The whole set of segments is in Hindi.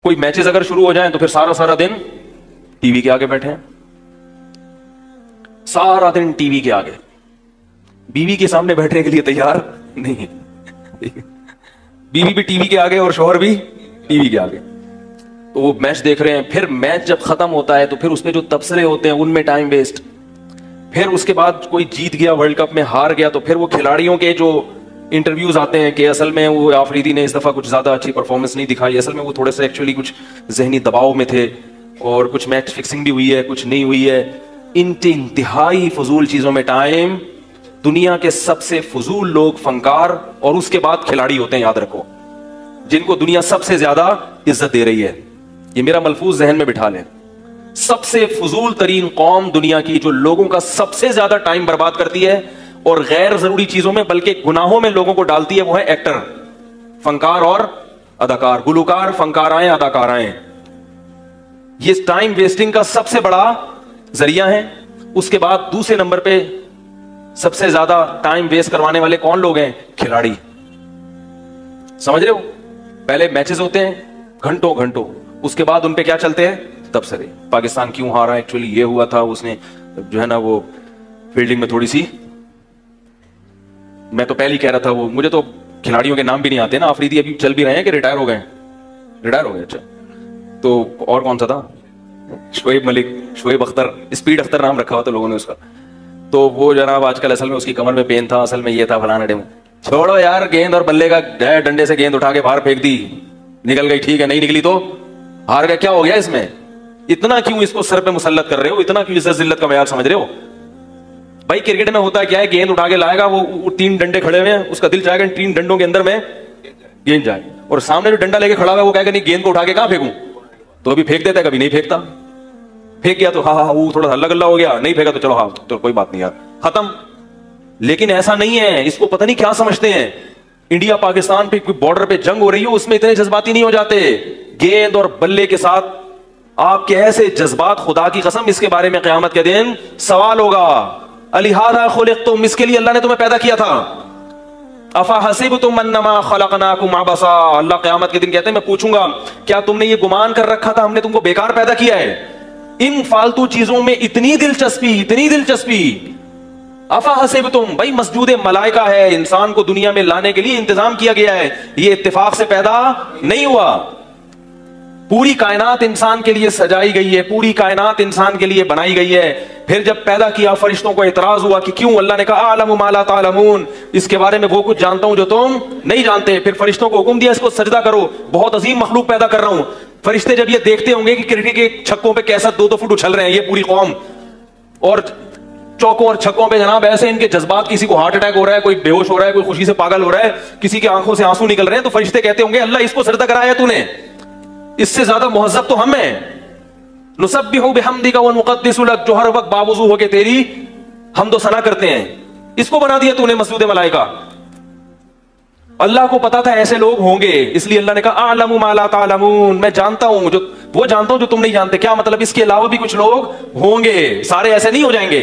कोई मैचेस अगर शुरू हो जाएं तो फिर सारा सारा दिन टीवी के आगे बैठे हैं, सारा दिन टीवी के आगे, बीवी के सामने बैठने के लिए तैयार नहीं है। बीवी भी टीवी के आगे और शौहर भी टीवी के आगे, तो वो मैच देख रहे हैं। फिर मैच जब खत्म होता है तो फिर उसमें जो तबसरे होते हैं उनमें टाइम वेस्ट। फिर उसके बाद कोई जीत गया, वर्ल्ड कप में हार गया, तो फिर वो खिलाड़ियों के जो इंटरव्यूज आते हैं कि असल में वो आफरीदी ने इस दफा कुछ ज्यादा अच्छी परफॉर्मेंस नहीं दिखाई, असल में वो थोड़े से एक्चुअली कुछ जहनी दबाव में थे और कुछ मैच फिक्सिंग भी हुई है, कुछ नहीं हुई है। इंतहाई फजूल चीजों में टाइम। दुनिया के सबसे फजूल लोग फनकार और उसके बाद खिलाड़ी होते हैं, याद रखो, जिनको दुनिया सबसे ज्यादा इज्जत दे रही है। ये मेरा मलफूज जहन में बिठा लें। सबसे फजूल तरीन कौम दुनिया की, जो लोगों का सबसे ज्यादा टाइम बर्बाद करती है और गैर जरूरी चीजों में बल्कि गुनाहों में लोगों को डालती है, वो है एक्टर, फनकार और अदाकार, गुलकार, फनकाराएं, अदाकाराएं। ये टाइम वेस्टिंग का सबसे बड़ा जरिया है। उसके बाद दूसरे नंबर पे सबसे ज्यादा टाइम वेस्ट करवाने वाले कौन लोग हैं? खिलाड़ी। समझ रहे हो? पहले मैचेस होते हैं घंटों घंटों, उसके बाद उनपे क्या चलते हैं? तबसरे। पाकिस्तान क्यों हारा, एक्चुअली ये हुआ था, उसने जो है ना वो फील्डिंग में थोड़ी सी, मैं तो पहले ही कह रहा था, वो मुझे तो खिलाड़ियों के नाम भी नहीं आते ना। आफरीदी अभी चल भी रहे हैं कि रिटायर हो गए? रिटायर हो गए, अच्छा। तो और कौन सा था? शोएब मलिक, शोएब अख्तर, स्पीड अख्तर नाम रखा हुआ था लोगों ने उसका। तो वो जनाब आजकल असल में उसकी कमर में पेन था, असल में ये था, फलाना डेम। छोड़ो यार, गेंद और बल्ले का डंडे से गेंद उठा के बाहर फेंक दी, निकल गई, ठीक है, नहीं निकली तो हार गया। क्या हो गया इसमें? इतना क्यों इसको सर पे मुसल्लत कर रहे हो? इतना क्यों इज्जत जिल्लत का मयार समझ रहे हो? भाई क्रिकेट में होता है क्या है, गेंद उठा के लाएगा, वो 3 डंडे खड़े हुए हैं, उसका दिल चाहेगा 3 डंडों के अंदर में गेंद जाए, और सामने जो डंडा लेके खड़ा हुआ है वो कहेगा नहीं, गेंद को उठा के कहां फेंकूं? तो अभी फेंक देता है, कभी नहीं फेंकता। फेंक गया तो हाँ हाँ वो थोड़ा हल्ला गल्ला हो गया, नहीं फेंका तो चलो हाँ तो कोई बात नहीं यार, खत्म। लेकिन ऐसा नहीं है, इसको पता नहीं क्या समझते हैं। इंडिया पाकिस्तान पे कोई बॉर्डर पे जंग हो रही हो, उसमें इतने जज्बाती नहीं हो जाते। गेंद और बल्ले के साथ आपके ऐसे जज्बात, खुदा की कसम, इसके बारे में क़यामत के दिन सवाल होगा। अलिहादा खुलिक़्तुम, इसके लिए अल्लाह ने तुम्हें पैदा किया था। अफा हसिबतुम अन्नमा खलक़नाकुम अबसा, अल्लाह क़यामत के दिन कहते हैं मैं पूछूंगा क्या तुमने ये गुमान कर रखा था हमने तुमको बेकार पैदा किया है? इन फालतू चीजों में इतनी दिलचस्पी, इतनी दिलचस्पी। अफा हसिबतुम, भाई मस्जूद मलाइका है, इंसान को दुनिया में लाने के लिए इंतजाम किया गया है, ये इत्तेफाक से पैदा नहीं हुआ। पूरी कायनात इंसान के लिए सजाई गई है, पूरी कायनात इंसान के लिए बनाई गई है। फिर जब पैदा किया, फरिश्तों को एतराज हुआ कि क्यों? अल्लाह ने कहा आलमु मा ला तालमून, इसके बारे में वो कुछ जानता हूं जो तुम नहीं जानते। फिर फरिश्तों को हुक्म दिया इसको सजदा करो, बहुत अजीम मखलूक पैदा कर रहा हूं। फरिश्ते जब ये देखते होंगे कि क्रिकेट के छक्कों पे कैसा 2-2 फुट उछल रहे हैं ये पूरी कौम, और चौकों और छक्कों पे जनाब ऐसे इनके जज्बात, किसी को हार्ट अटैक हो रहा है, कोई बेहोश हो रहा है, कोई खुशी से पागल हो रहा है, किसी की आंखों से आंसू निकल रहे हैं, तो फरिश्ते कहते होंगे अल्लाह इसको सजदा कराया तूने, इससे ज्यादा मुहज्जब तो हम हैं। नुसब्बिहु बिहम्दिका व नुक़द्दिसु लक, जो हर वक्त बावजू होके तेरी हमदो सना करते हैं, इसको बना दिया तूने मस्जूद मलाइका। अल्लाह को पता था ऐसे लोग होंगे, इसलिए अल्लाह ने कहा आलमु मा ला तालमून, मैं जानता हूं जो वो जानता हूं जो तुम नहीं जानते। क्या मतलब? इसके अलावा भी कुछ लोग होंगे, सारे ऐसे नहीं हो जाएंगे।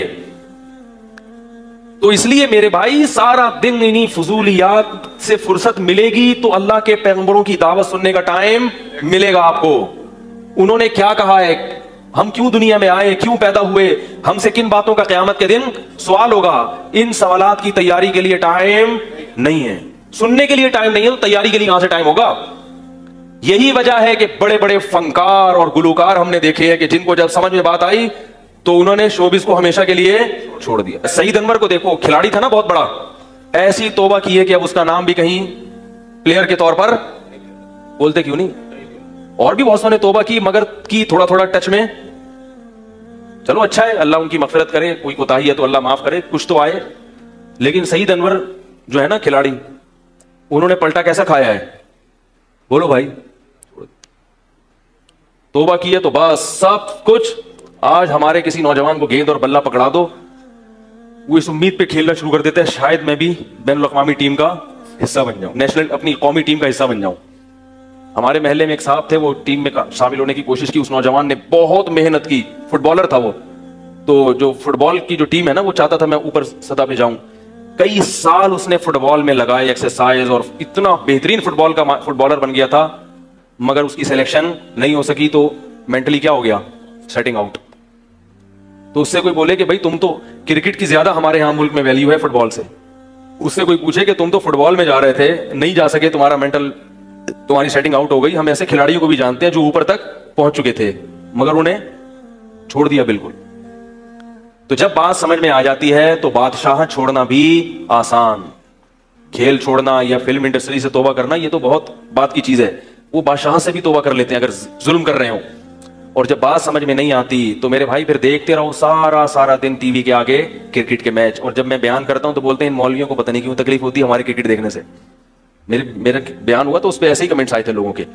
तो इसलिए मेरे भाई, सारा दिन इन्हीं फजूलियात से फुर्सत मिलेगी तो अल्लाह के पैगंबरों की दावत सुनने का टाइम मिलेगा आपको। उन्होंने क्या कहा है, हम क्यों दुनिया में आए, क्यों पैदा हुए, हमसे किन बातों का क़यामत के दिन सवाल होगा। इन सवालात की तैयारी के लिए टाइम नहीं है, सुनने के लिए टाइम नहीं है, तो तैयारी के लिए कहां से टाइम होगा? यही वजह है कि बड़े बड़े फनकार और गुलकार हमने देखे हैं कि जिनको जब समझ में बात आई तो उन्होंने शोबिस को हमेशा के लिए छोड़ दिया। सईद अनवर को देखो, खिलाड़ी था ना बहुत बड़ा, ऐसी तौबा की है कि अब उसका नाम भी कहीं प्लेयर के तौर पर बोलते क्यों नहीं। और भी बहुत सारे तौबा की, मगर की थोड़ा थोड़ा टच में। चलो अच्छा है, अल्लाह उनकी मगफिरत करे, कोई कोताही है तो अल्लाह माफ करे, कुछ तो आए। लेकिन सईद अनवर जो है ना खिलाड़ी, उन्होंने पलटा कैसा खाया है बोलो भाई? तौबा की है तो बस सब कुछ। आज हमारे किसी नौजवान को गेंद और बल्ला पकड़ा दो, वो इस उम्मीद पे खेलना शुरू कर देते हैं शायद मैं भी बैनुल अक़वामी टीम का हिस्सा बन जाऊं, नेशनल अपनी कौमी टीम का हिस्सा बन जाऊं। हमारे महल्ले में एक साहब थे, वो टीम में शामिल होने की कोशिश की, उस नौजवान ने बहुत मेहनत की, फुटबॉलर था वो, तो जो फुटबॉल की जो टीम है ना, वो चाहता था मैं ऊपर सतह पे जाऊं। कई साल उसने फुटबॉल में लगाए, एक्सरसाइज, और इतना बेहतरीन फुटबॉलर बन गया था। मगर उसकी सिलेक्शन नहीं हो सकी तो मेंटली क्या हो गया, सेटिंग आउट। तो उससे कोई बोले कि भाई तुम तो क्रिकेट की ज्यादा हमारे यहां मुल्क में वैल्यू है फुटबॉल से, उससे कोई पूछे कि तुम तो फुटबॉल में जा रहे थे, नहीं जा सके, तुम्हारा मेंटल, तुम्हारी सेटिंग आउट हो गई। हम ऐसे खिलाड़ियों को भी जानते हैं जो ऊपर तक पहुंच चुके थे मगर उन्हें छोड़ दिया बिल्कुल। तो जब बात समझ में आ जाती है तो बादशाह छोड़ना भी आसान, खेल छोड़ना या फिल्म इंडस्ट्री से तौबा करना ये तो बहुत बात की चीज है, वो बादशाह से भी तौबा कर लेते हैं अगर जुल्म कर रहे हो। और जब बात समझ में नहीं आती तो मेरे भाई फिर देखते रहो सारा सारा दिन टीवी के आगे क्रिकेट के मैच। और जब मैं बयान करता हूं तो बोलते हैं इन मौलवियों को पता नहीं क्यों तकलीफ होती है हमारे क्रिकेट देखने से। मेरा बयान हुआ तो उस पर ऐसे ही कमेंट्स आए थे लोगों के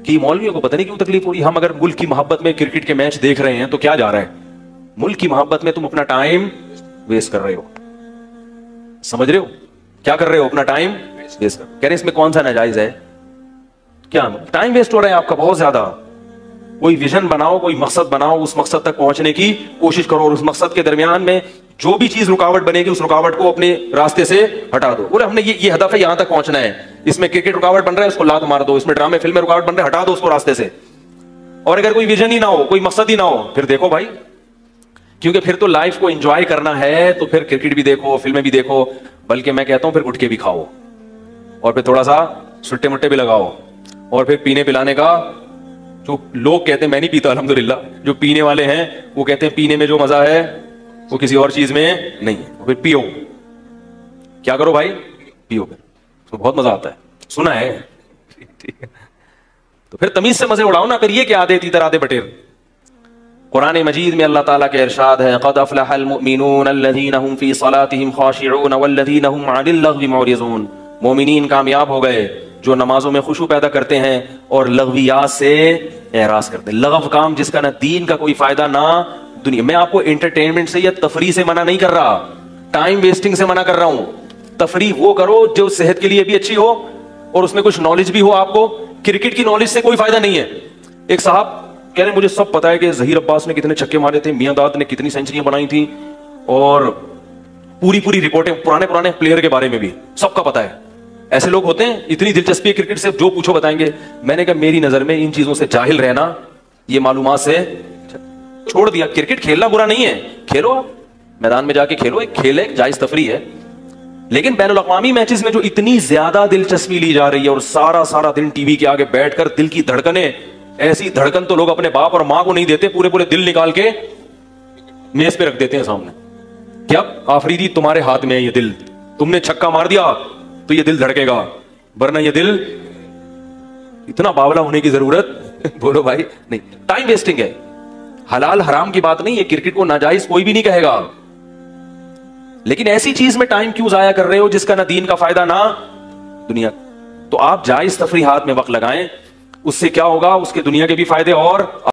कि मौलवियों को पता नहीं क्यों तकलीफ हो रही। हम अगर मुल्क की मोहब्बत में क्रिकेट के मैच देख रहे हैं तो क्या जा रहा है, मुल्क की मोहब्बत में तुम अपना टाइम वेस्ट कर रहे हो, समझ रहे हो क्या कर रहे हो, अपना टाइम वेस्ट कर। कह रहे इसमें कौन सा नाजायज है, क्या टाइम वेस्ट हो रहा है आपका बहुत ज्यादा। कोई विजन बनाओ, कोई मकसद बनाओ, उस मकसद तक पहुंचने की कोशिश करो और उस मकसद के दरमियान में जो भी चीज रुकावट बनेगी उस रुकावट को अपने रास्ते से हटा दो। बोले हमने ये हदफ है, यहां तक पहुंचना है, इसमें क्रिकेट रुकावट बन रहा है उसको लात मार दो, इसमें ड्रामे फिल्में रुकावट बन रहे हैं हटा दो उसको रास्ते से। और अगर कोई विजन ही ना हो, कोई मकसद ही ना हो, फिर देखो भाई, क्योंकि फिर तो लाइफ को एंजॉय करना है तो फिर क्रिकेट भी देखो, फिल्में भी देखो, बल्कि मैं कहता हूं फिर गुटके भी खाओ और फिर थोड़ा सा सुट्टे मुट्टे भी लगाओ और फिर पीने पिलाने का, जो लोग कहते हैं मैं नहीं पीता अल्हम्दुलिल्लाह, जो पीने वाले हैं वो कहते हैं पीने में जो मजा है वो किसी और चीज में नहीं है, फिर पियो। क्या करो भाई, पियो, तो बहुत मजा आता है, सुना है ठीक है। तो फिर तमीज से मजे उड़ाओ ना, फिर ये क्या आदे तीतर आदे बटेर। कुरान मजीद में अल्लाह ताला के इरशाद है क़द अफ़लहल मुमिनून अल्लज़ीना हुम फ़ी सलातिहिम ख़ाशिऊन वल्लज़ीना हुम अनिल लग़्वी मुअरिज़ून। मोमिनीन कामयाब हो गए जो नमाजों में खुशू पैदा करते हैं और लग़वियात से एराज़ करते हैं। लगव काम जिसका ना दीन का कोई फायदा ना दुनिया। मैं आपको एंटरटेनमेंट से या तफरी से मना नहीं कर रहा, टाइम वेस्टिंग से मना कर रहा हूं। तफरी वो करो जो सेहत के लिए भी अच्छी हो और उसमें कुछ नॉलेज भी हो आपको। क्रिकेट की नॉलेज से कोई फायदा नहीं है। एक साहब कह रहे मुझे सब पता है कि ज़हीर अब्बास ने कितने छक्के मारे थे, मियां दाद ने कितनी सेंचुरियां बनाई थी और पूरी रिपोर्टें पुराने प्लेयर के बारे में भी सबका पता है। ऐसे लोग होते हैं, इतनी दिलचस्पी है क्रिकेट से, जो पूछो बताएंगे। मैंने कहा मेरी नजर में इन चीजों से जाहिल रहना, ये मालूमात से छोड़ दिया। क्रिकेट खेलना बुरा नहीं है, खेलो आप मैदान में जाके खेलो, एक खेल है, जायज तफरी है। लेकिन बैनुल अक़वामी मैचेस में जो इतनी ज्यादा दिलचस्पी ली जा रही है और सारा दिन टीवी के आगे बैठकर दिल की धड़कने, ऐसी धड़कन तो लोग अपने बाप और मां को नहीं देते, पूरे दिल निकाल के मेज पे रख देते हैं सामने। क्या आफरीदी तुम्हारे हाथ में है ये दिल, तुमने छक्का मार दिया तो ये दिल धड़केगा, वरना ये दिल, इतना बावला होने की जरूरत बोलो भाई नहीं। टाइम वेस्टिंग है, हलाल हराम की बात नहीं है, क्रिकेट को नाजायज कोई भी नहीं कहेगा, लेकिन ऐसी चीज में टाइम क्यों जाया कर रहे हो जिसका ना दीन का फायदा ना दुनिया। तो आप जायज तफरीहात में वक्त लगाएं, उससे क्या होगा, उसके दुनिया के भी फायदे और